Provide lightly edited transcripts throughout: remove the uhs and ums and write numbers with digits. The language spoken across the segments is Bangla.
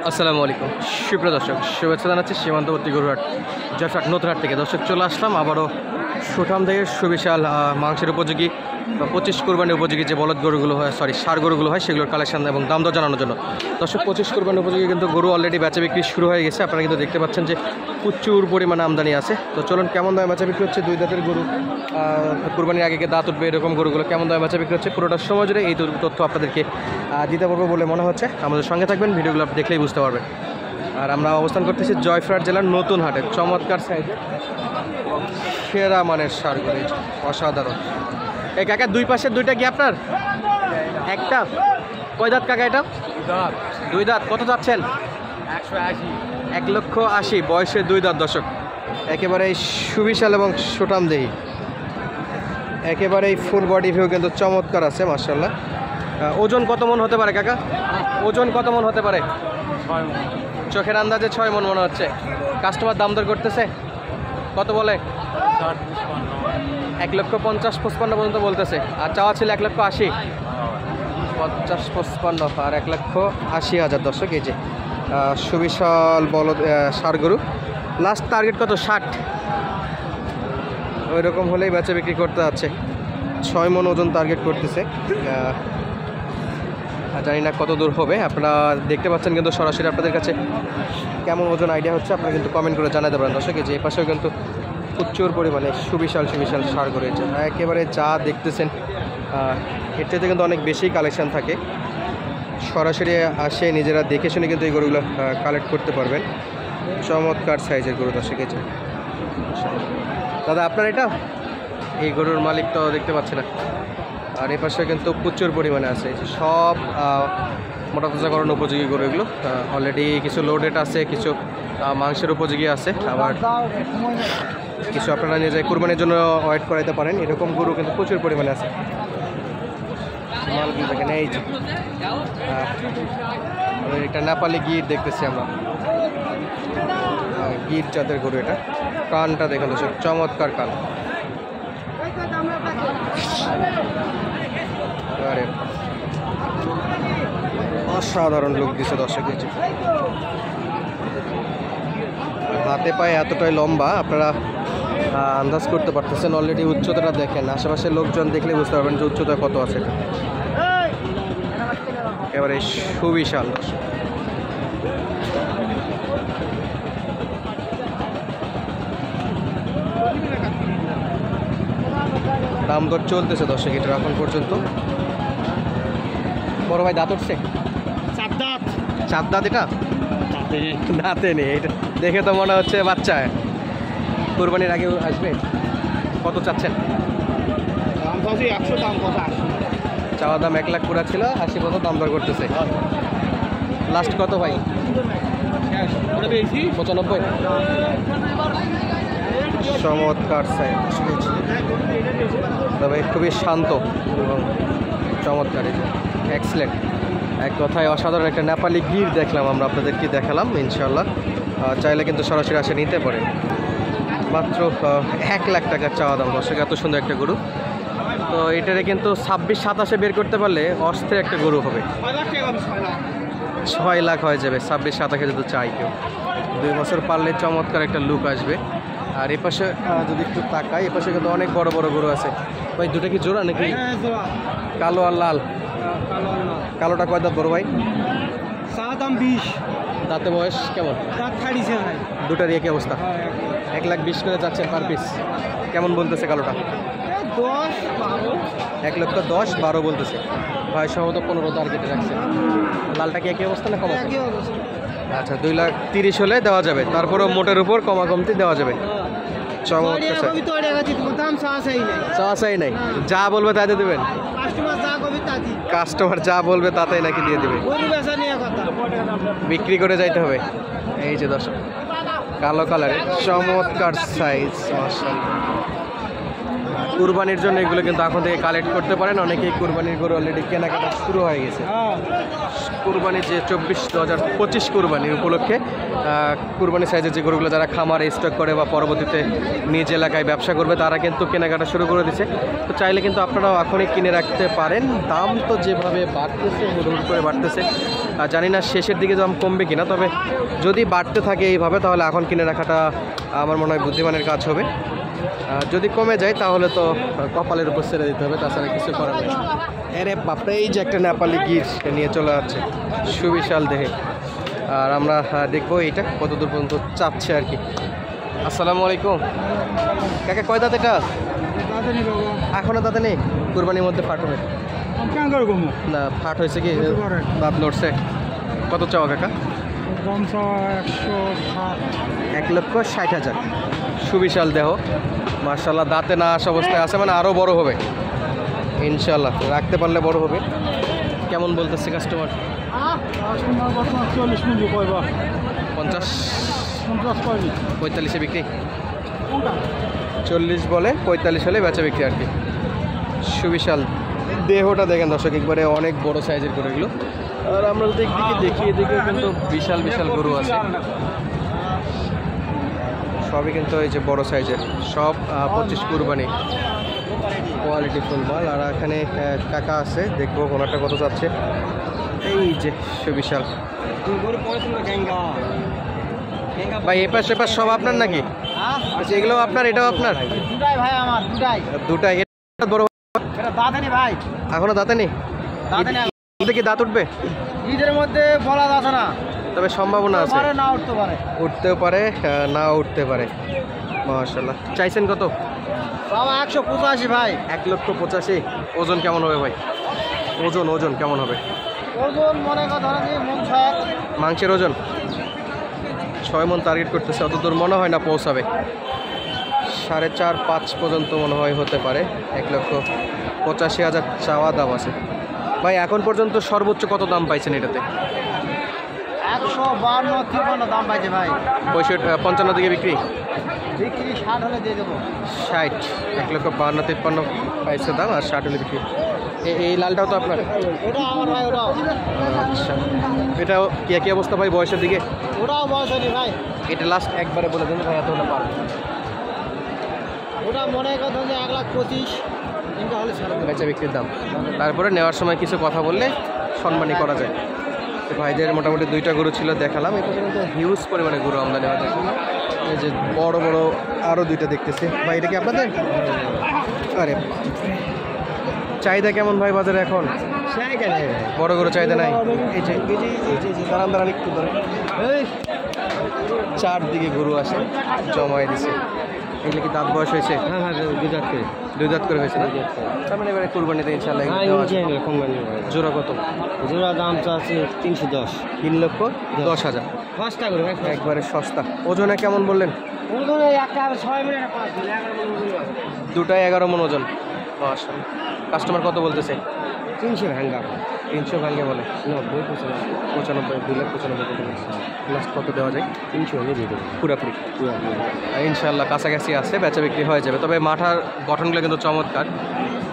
আসসালামু আলাইকুম সুপ্রিয় দর্শক, শুভেচ্ছা জানাচ্ছি সীমান্তবর্তী গরুহাট জয়ফ্রাট নতুনহাট থেকে। দর্শক চলে আসলাম আবারও সুঠাম থেকে সুবিশাল মাংসের উপযোগী বা 25 কোরবানির উপযোগী যে বলদ গরুগুলো হয়, ষাঁড় গরুগুলো হয়, সেগুলোর কালেকশন এবং দাম দর জানানোর জন্য। দর্শক 25 কোরবানির উপযোগী কিন্তু গরু অলরেডি বেচা বিক্রি শুরু হয়ে গেছে। আপনারা কিন্তু দেখতে পাচ্ছেন যে প্রচুর পরিমাণে আমদানি আছে। তো চলুন কেমন দামে বেচা বিক্রি হচ্ছে, দুই দাঁতের গরু কোরবানির আগে দাঁত উঠবে এরকম গরুগুলো কেমন দামে বেচা বিক্রি হচ্ছে, পুরোটা সময় জুড়ে এই তথ্য আপনাদেরকে দিতে পারবো বলে মনে হচ্ছে। আমাদের সঙ্গে থাকবেন, ভিডিওগুলো দেখলেই বুঝতে পারবেন। আর আমরা অবস্থান করতেছি জয়ফ্রাট জেলার নতুন হাটে। চমৎকার সাইজের সেরা মানের ষাঁড় গরু, অসাধারণ। এই কাকা দুই পাশের দুইটা কি আপনার? একটা কয় দাঁত কাকা এটা? দুই দাঁত। কত যাচ্ছেন? 1,80,000 বয়সে দুই দাঁত। দর্শক একেবারে সুবিশাল এবং সুঠাম দেহি, একেবারে ফুল বডি ভিউ কিন্তু চমৎকার আছে মাশাআল্লাহ। ওজন কত মন হতে পারে কাকা? ওজন কত মন হতে পারে? চোখের আন্দাজে 6 মন মনে হচ্ছে। কাস্টমার দাম দর করতেছে কত বলে? 1,50,000-55 পর্যন্ত বলতেছে। আর চাওয়া ছিল 1,80,000। 50-55 আর 1,80,000। দর্শক এই যে সুবিশাল বলদ ষাঁড় গরু। লাস্ট টার্গেট কত? 60। ওই রকম হলেই বেচা বিক্রি করতে আছে। 6 মন ওজন টার্গেট করতেছে। জানি না কত দূর হবে। আপনারা দেখতে পাচ্ছেন কিন্তু সরাসরি আপনাদের কাছে কেমন ওজন আইডিয়া হচ্ছে আপনারা কিন্তু কমেন্ট করে জানাতে পারেন। দর্শক যে এই পাশেও কিন্তু প্রচুর পরিমাণে সুবিশাল ষাঁড় গরু রয়েছে। একেবারে যা দেখতেছেন এর থেকে কিন্তু অনেক বেশি কালেকশান থাকে। সরাসরি আসে নিজেরা দেখে শুনে কিন্তু এই গরুগুলো কালেক্ট করতে পারবেন। চমৎকার সাইজের গরু। দর্শক এই যে দাদা আপনার এটা? এই গরুর মালিক তো দেখতে পাচ্ছি না। আর এই পাশে কিন্তু প্রচুর পরিমাণে আছে সব মোটা তাজাকরণ উপযোগী গরু। এগুলো অলরেডি কিছু লোডেড আছে, কিছু মাংসের উপযোগী আছে, আবার কিছু আপনারা নিজে কুরবানির জন্য ওয়েট করাইতে পারেন। এরকম গরু কিন্তু প্রচুর পরিমাণে আছে। মালগুলো দেখেন, এই যে একটা নেপালি গির দেখতেছি আমরা, গির জাতের গরু। এটা কানটা দেখেন দর্শক, চমৎকার কান। আরে অসাধারণ লুক দিচ্ছে দর্শক। হাতে পায়ে এতটাই লম্বা, আপনারা আন্দাজ করতে পারতেছেন। অলরেডি উচ্চতাটা দেখেন, আশেপাশের লোকজন দেখলে বুঝতে পারবেন যে উচ্চতা কত আছে। একেবারে সুবিশাল। দাম দর চলতেছে দর্শক এটার এখন পর্যন্ত। বড় ভাই দাঁত উঠছে? 4 দাঁত। 4 দাঁত। এটা দাঁতে নেই, এটা দেখে তো মনে হচ্ছে বাচ্চা। কোরবানির আগে আসবে। কত চাচ্ছেন? দাম পাচ্ছি 100, দাম কত? 80। চাওয়া দাম 1 লাখ পুরা ছিল, 80 পর্যন্ত দাম দর করতেছে। লাস্ট কত ভাই? 95। চমৎকার সাইজ, তবে খুবই শান্ত এবং চমৎকার, এক্সেলেন্ট। এক কথায় অসাধারণ একটা নেপালি গির দেখলাম আমরা, আপনাদেরকে দেখালাম। ইনশাল্লাহ চাইলে কিন্তু সরাসরি আসে নিতে পারে। মাত্র 1 লাখ টাকার চাওয়া দাম দর্শক, এত সুন্দর একটা গরু। তো এটারে কিন্তু 26-27 বের করতে পারলে অস্থির একটা গরু হবে। 6 লাখ হয়ে যাবে 26-27 যদি চাই কেউ। 2 বছর পারলে চমৎকার একটা লুক আসবে। আর এ পাশে যদি একটু তাকাই, এ পাশে কিন্তু অনেক বড় বড় গরু আছে। ভাই দুটো কি জোড়া নাকি? কালো আর লাল। কালোটা কয় দাঁত বড় ভাই? দাম 20। দাঁতে বয়স কেমন? দাঁত ছাড়িছে ভাই। দুটারই একই অবস্থা। 1,20,000 করে যাচ্ছে পার পিস। কেমন বলতেছে কালোটা? 10, 12। 1,10,000-12 বলতেছে ভাই। সম্ভবত 15 টার্গেটে রাখছে। লালটা কি একই অবস্থা না কম? একই অবস্থা। আচ্ছা 2,30,000 হলে দেওয়া যাবে, তারপরেও মোটের উপর কমাকমতি দেওয়া যাবে। চমৎকার। চাই নাই, যা বলবে তাই দিয়ে দেবেন। কাস্টমার যা বলবে তাতেই নাকি দিয়ে দেবে, বিক্রি করে যাইতে হবে। এই যে দর্শক কালো কালারের চমৎকার সাইজ মাশাআল্লাহ। কুরবানির জন্য এগুলো কিন্তু এখন থেকে কালেক্ট করতে পারেন। অনেকেই কুরবানির গরু অলরেডি কেনাকাটা শুরু হয়ে গেছে। কুরবানির যে 2025 কুরবানির উপলক্ষে কুরবানির সাইজের যে গরুগুলো যারা খামারে স্টক করে বা পরবর্তীতে নিজ এলাকায় ব্যবসা করবে তারা কিন্তু কেনাকাটা শুরু করে দিচ্ছে। তো চাইলে কিন্তু আপনারাও এখনই কিনে রাখতে পারেন। দাম তো যেভাবে বাড়তেছে হুড় করে বাড়তেছে, আর জানি না শেষের দিকে দাম কমবে কিনা, তবে যদি বাড়তে থাকে এইভাবে তাহলে এখন কিনে রাখাটা আমার মনে হয় বুদ্ধিমানের কাজ হবে। আর যদি কমে যায় তাহলে তো কপালের উপর ছেড়ে দিতে হবে, তাছাড়া কিছু করার নেই। আরে বাপরে, এই যে একটা নেপালি গির নিয়ে চলে যাচ্ছে সুবিশাল দেহে। আর আমরা দেখবো এইটা কতদূর পর্যন্ত চাপছে আর কি। আসসালামু আলাইকুম কাকা, কয় দাঁত এটা? এখনো দাঁতে নেই, কুরবানির মধ্যে ফাট হবে না? ফাট হয়েছে কি, দাঁত নড়ছে? কত চাওয়া কাকা? 1,60,000। সুবিশাল দেহ, মার্শাল্লাহ। দাঁতে না আসা অবস্থায় আছে, মানে আরও বড় হবে ইনশাল্লাহ, রাখতে পারলে বড় হবে। কেমন বলতেছে কাস্টমার? 50 45-এ বিক্রি। 40 বলে, 45 হলে বেচা বিক্রি আর কি। সুবিশাল দেহটা দেখেন দর্শক, একবারে অনেক বড় সাইজের গরুগুলো। আর আমরা যদি একদিকে দেখিয়ে দেখেও কিন্তু বিশাল বিশাল গরু আছে, সবই কিন্তু এই যে বড় সাইজের, সব 25 কুরবানি কোয়ালিটি ফুল মাল। আর এখানে কাকা আছে, দেখবো ওনারটা কত যাচ্ছে। এই যে সুবিশাল ভাই, এপাশ এপাশ সব আপনার নাকি? আচ্ছা, এগুলো আপনার, এটাও আপনার? দুটাই ভাই আমার, দুটাই। এটা বড় দাঁতে নেই ভাই, এখনো দাঁতে নেই? ঈদে কি দাঁত উঠবে? ঈদের মধ্যে বলা যাচ্ছে না, তবে সম্ভাবনা আছে, না উঠতে পারে, উঠতেও পারে না উঠতে পারে। মাশাআল্লাহ। চাইছেন কত? 185 ভাই। 1,85,000। ওজন কেমন হবে ভাই? ওজন কেমন হবে? ওজন মনে কথা মন 6। মাংসের ওজন 6 মন টার্গেট করতেছে, অতদূর মনে হয় না পৌঁছাবে। 4.5-5 পর্যন্ত মনে হয় হতে পারে। 1,85,000 চাওয়া দাম আছে ভাই। এখন পর্যন্ত সর্বোচ্চ কত দাম পাইছেন এটাতে? 152-53 দাম পাইছে ভাই। 55 দিকে বিক্রি? বিক্রি 60 হলে দিয়ে দেবো। 60, 1,52-53 পাইছে দাম, আর 60 হলে বিক্রি। এই লালটাও তো আপনার? ওটা আমার ভাই, ওটাও। আচ্ছা, এটাও কি একই অবস্থা ভাই বয়সের দিকে? ওটাও বয়স হয়নি ভাই। এটা লাস্ট একবারে বলে দেন ভাই, এত হলে পারবে। ওটা মনে কথা যে 1,25,000 এটা হলে ছাড়বে। বেচা বিক্রির দাম, তারপরে নেওয়ার সময় কিছু কথা বললে সম্মানই করা যায়। তো ভাইদের মোটামুটি 2টা গরু ছিল, দেখালাম। এটা কিন্তু হিউজ পরিমাণে গরু আমদানি হয়। এই যে বড় বড় আরও 2টা দেখতেছি ভাই, এটা কি আপনাদের? আরে চাহিদা কেমন ভাই বাজারে এখন? বড় গরু চাহিদা নাই। এই যে দাঁড়ান একটু ধরে, চারদিকে গরু আসে, জমাই দিছে। এগুলো কি দাঁত বয়স হয়েছে? হ্যাঁ ভাই, 2 দাঁত করে। 2 দাঁত করে হয়েছে না? তার মানে এবারে কুরবানিতে ইনশাআল্লাহ জোড়া কত? জোড়া দাম তো আছে 310। 3,10,000। সস্তা করে ভাই, একবারে সস্তা। ওজনে কেমন বললেন? ওজন একটা 6 মিনিট 5 মিনিট 11 মিনিট। দুটাই 11 মন ওজন। মাশাআল্লাহ। কাস্টমার কত বলতেছে? 300 ভাঙ্গা। 300 ভাঙে বলে? 90 95, 2,95,000। লাস্ট কত দেওয়া যায়? 300 হলে দিয়ে দেবো পুরাপুরি ইনশাআল্লাহ কাছাকাছি আছে, বেচা বিক্রি হয়ে যাবে। তবে মাথার গঠনগুলো কিন্তু চমৎকার।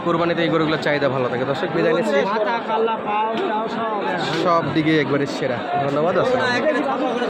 কুরবানিতে এই গরুগুলোর চাহিদা ভালো থাকে। দর্শক বিদায় নিচ্ছি, মাথা কাল্লা পাও টাও সব সব দিকে একবারে সেরা। ধন্যবাদ। আসসালাম।